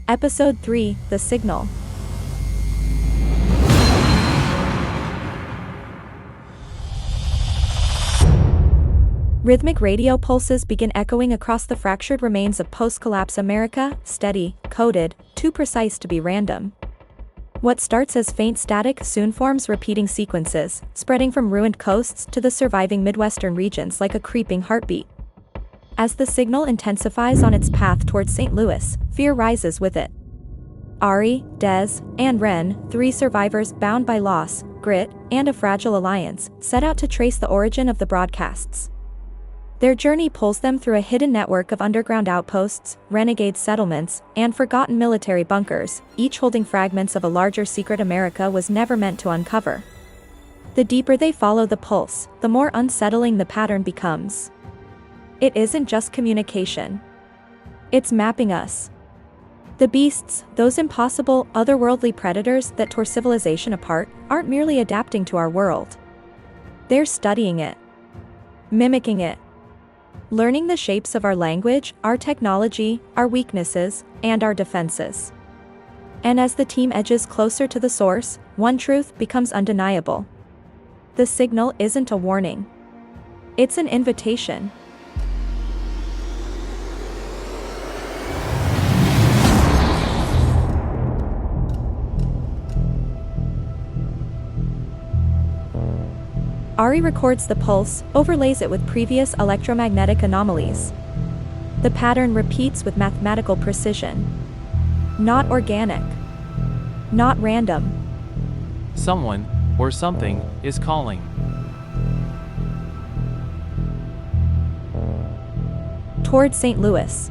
Episode 3, The Signal. Rhythmic radio pulses begin echoing across the fractured remains of post-collapse America, steady, coded, too precise to be random. What starts as faint static soon forms repeating sequences, spreading from ruined coasts to the surviving Midwestern regions like a creeping heartbeat. As the signal intensifies on its path towards St. Louis, fear rises with it. Ari, Des, and Ren, three survivors bound by loss, grit, and a fragile alliance, set out to trace the origin of the broadcasts. Their journey pulls them through a hidden network of underground outposts, renegade settlements, and forgotten military bunkers, each holding fragments of a larger secret America was never meant to uncover. The deeper they follow the pulse, the more unsettling the pattern becomes. It isn't just communication. It's mapping us. The beasts, those impossible, otherworldly predators that tore civilization apart, aren't merely adapting to our world. They're studying it. Mimicking it. Learning the shapes of our language, our technology, our weaknesses, and our defenses. And as the team edges closer to the source, one truth becomes undeniable. The signal isn't a warning. It's an invitation. Ari records the pulse, overlays it with previous electromagnetic anomalies. The pattern repeats with mathematical precision. Not organic. Not random. Someone, or something, is calling. Toward St. Louis.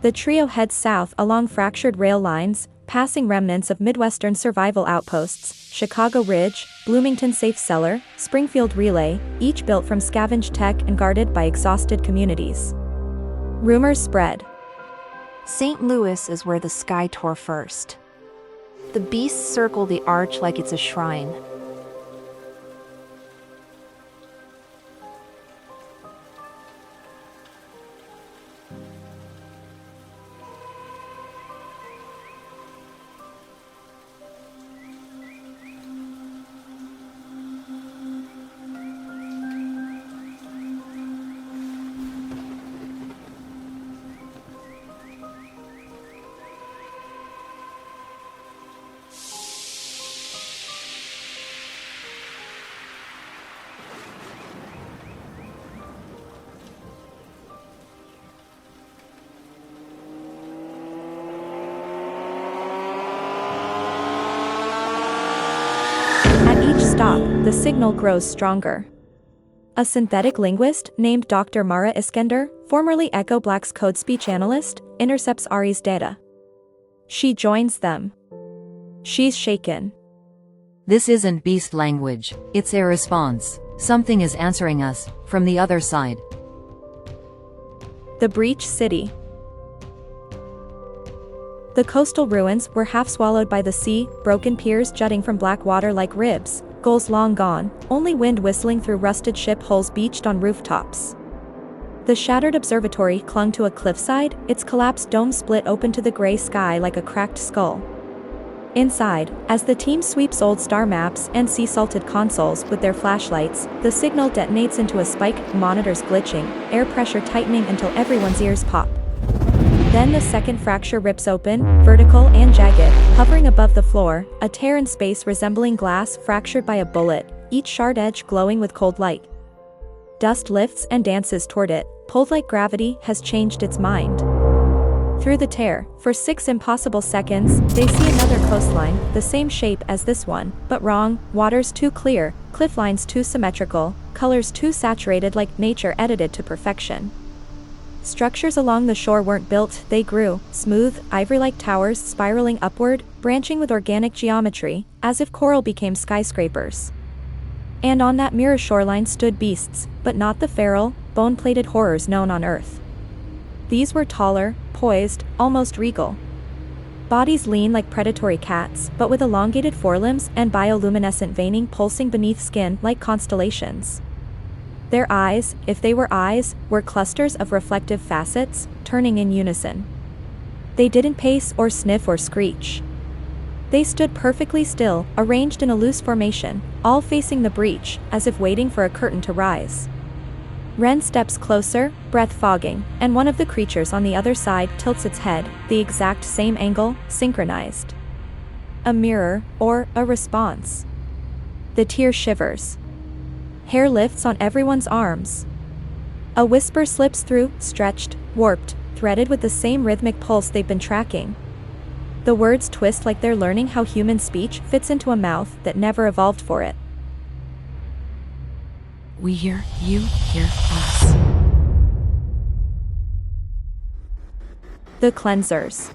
The trio heads south along fractured rail lines, passing remnants of Midwestern survival outposts, Chicago Ridge, Bloomington Safe Cellar, Springfield Relay, each built from scavenged tech and guarded by exhausted communities. Rumors spread. St. Louis is where the sky tore first. The beasts circle the arch like it's a shrine. At each stop, the signal grows stronger. A synthetic linguist named Dr. Mara Iskender, formerly Echo Black's code speech analyst, intercepts Ari's data. She joins them. She's shaken. This isn't beast language, it's a response. Something is answering us, from the other side. The Breach City. The coastal ruins were half swallowed by the sea, broken piers jutting from black water like ribs, gulls long gone, only wind whistling through rusted ship hulls beached on rooftops. The shattered observatory clung to a cliffside, its collapsed dome split open to the gray sky like a cracked skull. Inside, as the team sweeps old star maps and sea-salted consoles with their flashlights, the signal detonates into a spike, monitors glitching, air pressure tightening until everyone's ears pop. Then the second fracture rips open, vertical and jagged, hovering above the floor, a tear in space resembling glass fractured by a bullet, each shard edge glowing with cold light. Dust lifts and dances toward it, pulled like gravity has changed its mind. Through the tear, for 6 impossible seconds, they see another coastline, the same shape as this one, but wrong, waters too clear, cliff lines too symmetrical, colors too saturated like nature edited to perfection. Structures along the shore weren't built, they grew, smooth, ivory-like towers spiraling upward, branching with organic geometry, as if coral became skyscrapers. And on that mirror shoreline stood beasts, but not the feral, bone-plated horrors known on Earth. These were taller, poised, almost regal. Bodies lean like predatory cats, but with elongated forelimbs and bioluminescent veining pulsing beneath skin like constellations. Their eyes, if they were eyes, were clusters of reflective facets, turning in unison. They didn't pace or sniff or screech. They stood perfectly still, arranged in a loose formation, all facing the breach, as if waiting for a curtain to rise. Ren steps closer, breath fogging, and one of the creatures on the other side tilts its head, the exact same angle, synchronized. A mirror, or a response. The tear shivers. Hair lifts on everyone's arms. A whisper slips through, stretched, warped, threaded with the same rhythmic pulse they've been tracking. The words twist like they're learning how human speech fits into a mouth that never evolved for it. We hear, you hear us. The cleansers.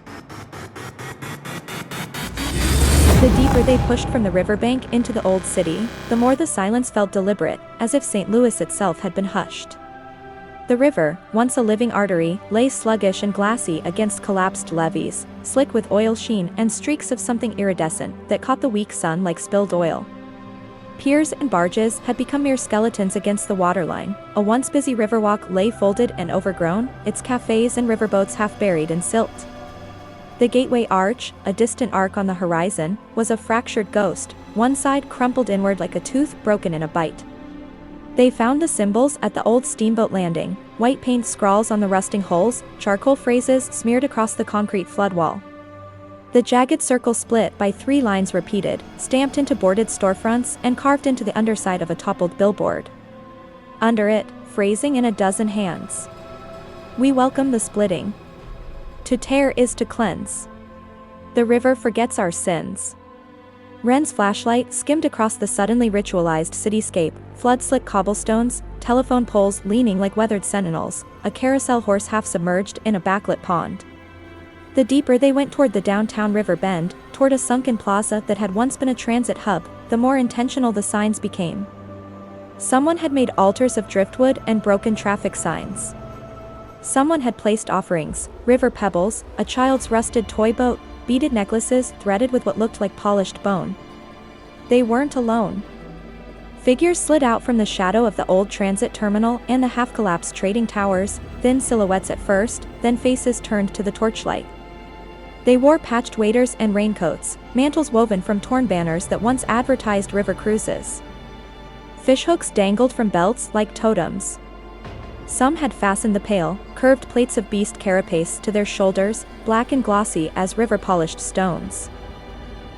The deeper they pushed from the riverbank into the old city, the more the silence felt deliberate, as if St. Louis itself had been hushed. The river, once a living artery, lay sluggish and glassy against collapsed levees, slick with oil sheen and streaks of something iridescent that caught the weak sun like spilled oil. Piers and barges had become mere skeletons against the waterline. A once busy riverwalk lay folded and overgrown, its cafes and riverboats half buried in silt. The gateway arch, a distant arc on the horizon, was a fractured ghost, one side crumpled inward like a tooth broken in a bite. They found the symbols at the old steamboat landing, white paint scrawls on the rusting hulls, charcoal phrases smeared across the concrete floodwall. The jagged circle split by 3 lines repeated, stamped into boarded storefronts and carved into the underside of a toppled billboard. Under it, phrasing in a dozen hands. We welcome the splitting. To tear is to cleanse. The river forgets our sins. Ren's flashlight skimmed across the suddenly ritualized cityscape, flood-slick cobblestones, telephone poles leaning like weathered sentinels, a carousel horse half-submerged in a backlit pond. The deeper they went toward the downtown river bend, toward a sunken plaza that had once been a transit hub, the more intentional the signs became. Someone had made altars of driftwood and broken traffic signs. Someone had placed offerings, river pebbles, a child's rusted toy boat, beaded necklaces threaded with what looked like polished bone. They weren't alone. Figures slid out from the shadow of the old transit terminal and the half-collapsed trading towers, thin silhouettes at first, then faces turned to the torchlight. They wore patched waders and raincoats, mantles woven from torn banners that once advertised river cruises. Fishhooks dangled from belts like totems. Some had fastened the pale, curved plates of beast carapace to their shoulders, black and glossy as river-polished stones.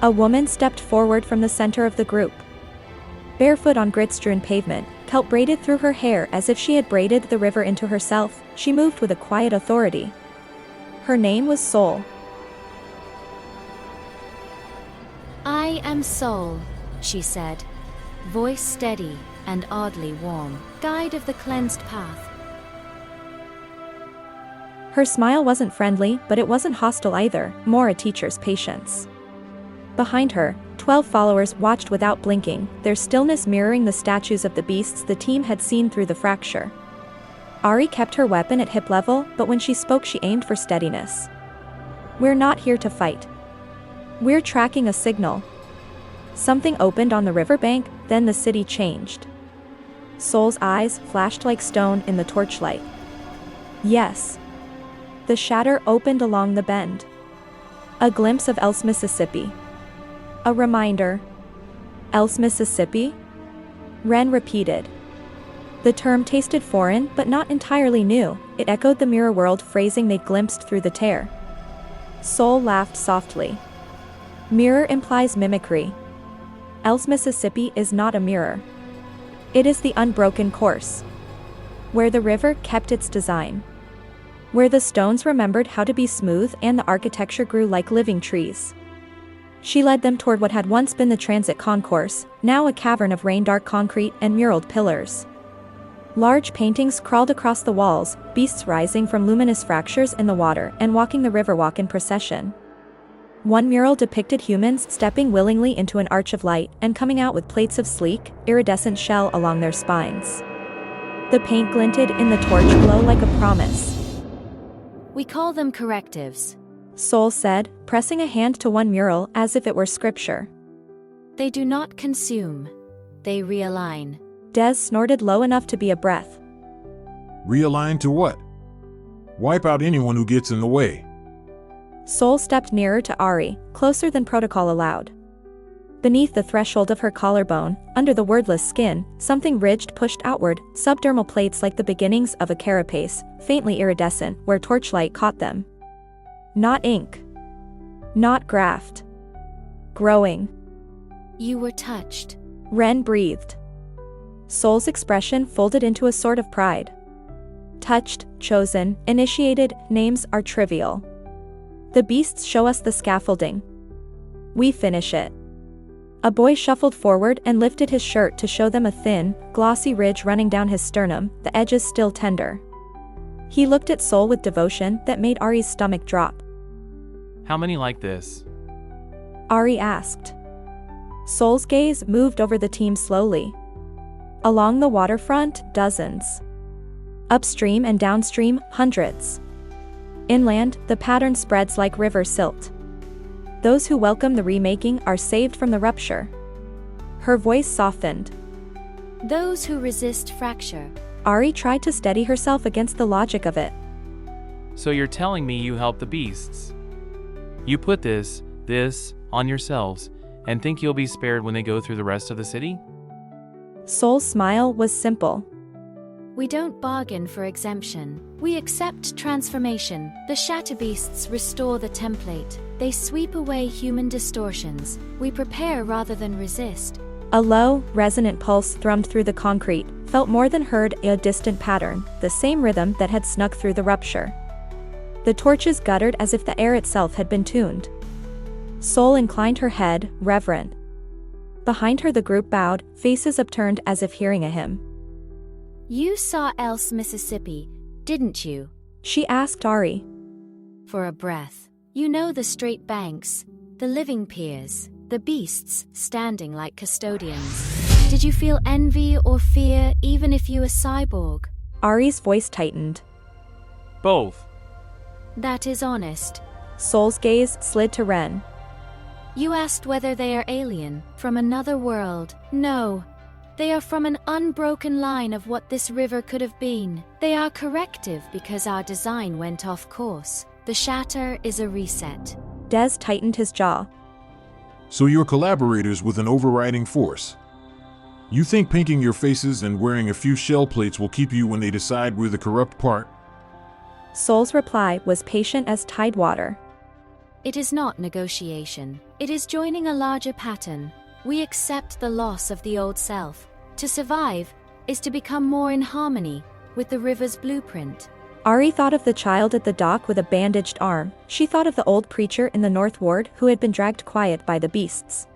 A woman stepped forward from the center of the group. Barefoot on grit-strewn pavement, kelp braided through her hair as if she had braided the river into herself, she moved with a quiet authority. Her name was Soul. I am Soul, she said, voice steady and oddly warm, guide of the cleansed path. Her smile wasn't friendly, but it wasn't hostile either, more a teacher's patience. Behind her, 12 followers watched without blinking, their stillness mirroring the statues of the beasts the team had seen through the fracture. Ari kept her weapon at hip level, but when she spoke she aimed for steadiness. We're not here to fight. We're tracking a signal. Something opened on the riverbank, then the city changed. Soul's eyes flashed like stone in the torchlight. Yes. The shatter opened along the bend. A glimpse of Else, Mississippi. A reminder. Else, Mississippi? Ren repeated. The term tasted foreign but not entirely new, it echoed the mirror world phrasing they'd glimpsed through the tear. Soul laughed softly. Mirror implies mimicry. Else, Mississippi is not a mirror. It is the unbroken course. Where the river kept its design. Where the stones remembered how to be smooth and the architecture grew like living trees. She led them toward what had once been the transit concourse, now a cavern of rain-dark concrete and muraled pillars. Large paintings crawled across the walls, beasts rising from luminous fractures in the water and walking the riverwalk in procession. One mural depicted humans stepping willingly into an arch of light and coming out with plates of sleek, iridescent shell along their spines. The paint glinted in the torch glow like a promise. We call them correctives, Soul said, pressing a hand to one mural as if it were scripture. They do not consume. They realign. Des snorted low enough to be a breath. Realign to what? Wipe out anyone who gets in the way. Sol stepped nearer to Ari, closer than protocol allowed. Beneath the threshold of her collarbone, under the wordless skin, something ridged pushed outward, subdermal plates like the beginnings of a carapace, faintly iridescent where torchlight caught them. Not ink. Not graft. Growing. You were touched. Ren breathed. Sol's expression folded into a sort of pride. Touched, chosen, initiated, names are trivial. The beasts show us the scaffolding. We finish it. A boy shuffled forward and lifted his shirt to show them a thin, glossy ridge running down his sternum, the edges still tender. He looked at Sol with devotion that made Ari's stomach drop. How many like this? Ari asked. Sol's gaze moved over the team slowly. Along the waterfront, dozens. Upstream and downstream, hundreds. Inland, the pattern spreads like river silt. Those who welcome the remaking are saved from the rupture. Her voice softened. Those who resist fracture. Ari tried to steady herself against the logic of it. So you're telling me you help the beasts? You put this on yourselves, and think you'll be spared when they go through the rest of the city? Sol's smile was simple. We don't bargain for exemption. We accept transformation. The Shatterbeasts restore the template. They sweep away human distortions. We prepare rather than resist. A low, resonant pulse thrummed through the concrete, felt more than heard, a distant pattern, the same rhythm that had snuck through the rupture. The torches guttered as if the air itself had been tuned. Sol inclined her head, reverent. Behind her the group bowed, faces upturned as if hearing a hymn. You saw Else, Mississippi, didn't you? She asked Ari. For a breath. You know the straight banks, the living piers, the beasts standing like custodians. Did you feel envy or fear even if you were cyborg? Ari's voice tightened. Both. That is honest. Sol's gaze slid to Ren. You asked whether they are alien, from another world. No. They are from an unbroken line of what this river could have been. They are corrective because our design went off course. The shatter is a reset. Des tightened his jaw. So you're collaborators with an overriding force. You think painting your faces and wearing a few shell plates will keep you when they decide we're the corrupt part? Sol's reply was patient as tidewater. It is not negotiation. It is joining a larger pattern. We accept the loss of the old self. To survive is to become more in harmony with the river's blueprint. Ari thought of the child at the dock with a bandaged arm. She thought of the old preacher in the North Ward who had been dragged quiet by the beasts.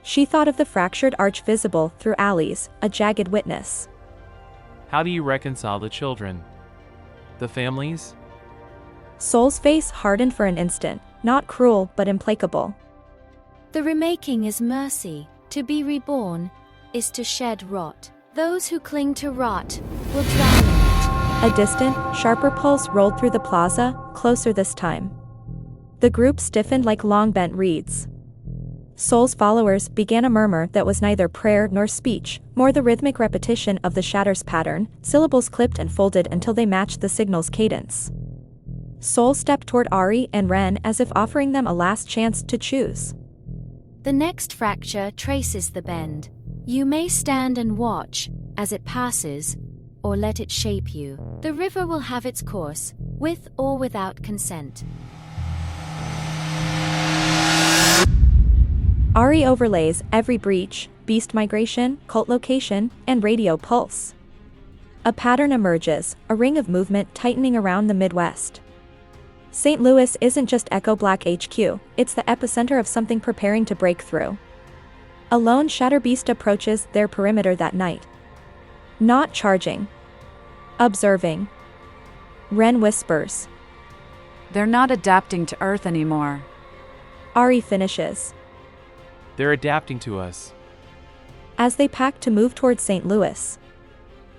She thought of the fractured arch visible through alleys, a jagged witness. How do you reconcile the children? The families? Sol's face hardened for an instant, not cruel but implacable. The remaking is mercy. To be reborn is to shed rot. Those who cling to rot will drown in it. A distant, sharper pulse rolled through the plaza, closer this time. The group stiffened like long-bent reeds. Sol's followers began a murmur that was neither prayer nor speech, more the rhythmic repetition of the shatter's pattern, syllables clipped and folded until they matched the signal's cadence. Sol stepped toward Ari and Ren as if offering them a last chance to choose. The next fracture traces the bend. You may stand and watch as it passes, or let it shape you. The river will have its course, with or without consent. Ari overlays every breach, beast migration, cult location, and radio pulse. A pattern emerges, a ring of movement tightening around the Midwest. St. Louis isn't just Echo Black HQ, it's the epicenter of something preparing to break through. A lone Shatterbeast approaches their perimeter that night. Not charging. Observing. Ren whispers. They're not adapting to Earth anymore. Ari finishes. They're adapting to us. As they pack to move towards St. Louis.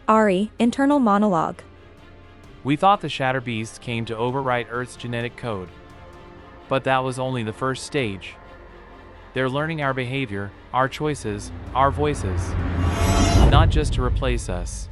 Ari, internal monologue. We thought the Shatterbeast came to overwrite Earth's genetic code. But that was only the first stage. They're learning our behavior, our choices, our voices. not just to replace us.